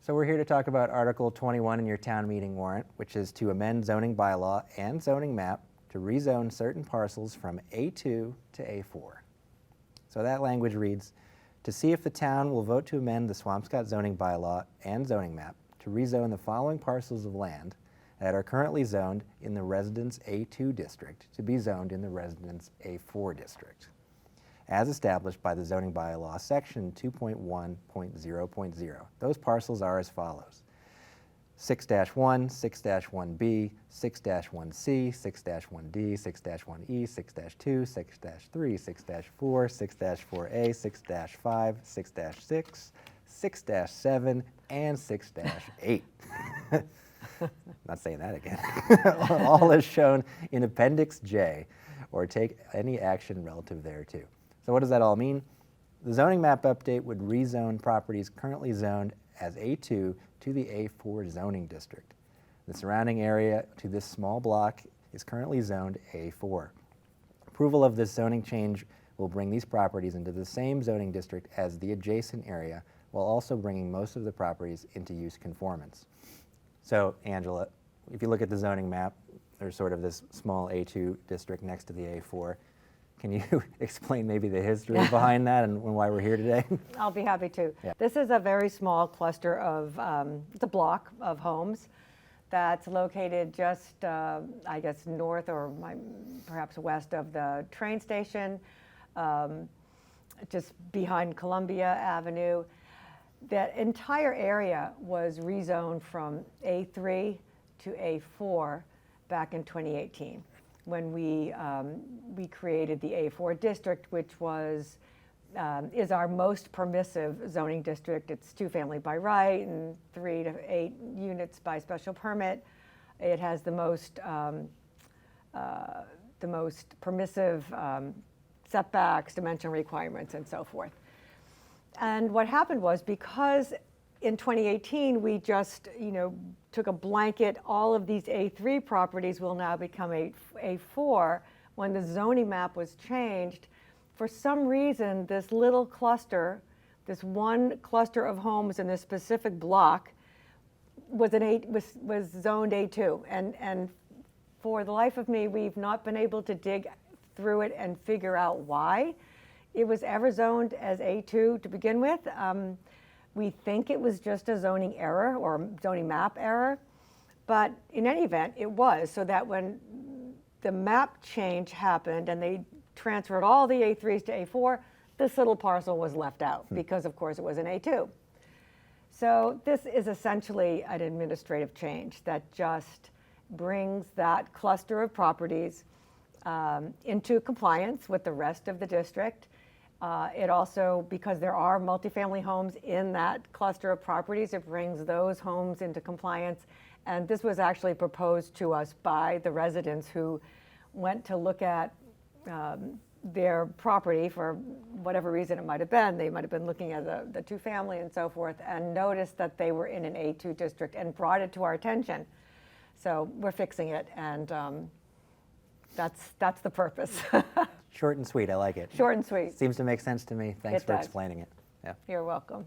So we're here to talk about Article 21 in your town meeting warrant, which is to amend zoning bylaw and zoning map to rezone certain parcels from A2 to A4. So that language reads, to see if the town will vote to amend the Swampscott zoning bylaw and zoning map to rezone the following parcels of land that are currently zoned in the Residence A2 district to be zoned in the Residence A4 district, as established by the zoning bylaw section 2.1.0.0. Those parcels are as follows: 6-1, 6-1B, 6-1C, 6-1D, 6-1E, 6-2, 6-3, 6-4, 6-4A, 6-5, 6-6, 6-7, and 6-8. Not saying that again. All is shown in Appendix J, or take any action relative thereto. So what does that all mean? The zoning map update would rezone properties currently zoned as A2 to the A4 zoning district. The surrounding area to this small block is currently zoned A4. Approval of this zoning change will bring these properties into the same zoning district as the adjacent area, while also bringing most of the properties into use conformance. So, Angela, if you look at the zoning map, there's sort of this small A2 district next to the A4. Can you explain maybe the history behind that and why we're here today? I'll be happy to. Yeah. This is a very small cluster of, it's a block of homes that's located just, I guess, north or perhaps west of the train station, just behind Columbia Avenue. That entire area was rezoned from A3 to A4 back in 2018. When we created the A4 district, which is our most permissive zoning district. It's 2-family by right and 3 to 8 units by special permit. It has the most permissive setbacks, dimension requirements, and so forth. And what happened was, because in 2018 we just took a blanket, all of these A3 properties will now become A4. When the zoning map was changed, for some reason this little cluster, this one cluster of homes in this specific block was zoned A2, and for the life of me we've not been able to dig through it and figure out why it was ever zoned as A2 to begin with. We think it was just a zoning error or zoning map error, but in any event, it was, so that when the map change happened and they transferred all the A3s to A4, this little parcel was left out because, of course, it was an A2. So this is essentially an administrative change that just brings that cluster of properties into compliance with the rest of the district. It also, because there are multifamily homes in that cluster of properties, it brings those homes into compliance. And this was actually proposed to us by the residents who went to look at their property for whatever reason it might have been. They might have been looking at the 2-family and so forth, and noticed that they were in an A2 district and brought it to our attention. So we're fixing it, and that's the purpose. Short and sweet, I like it. Short and sweet. Seems to make sense to me. Thanks for does. explaining it. Yeah. You're welcome.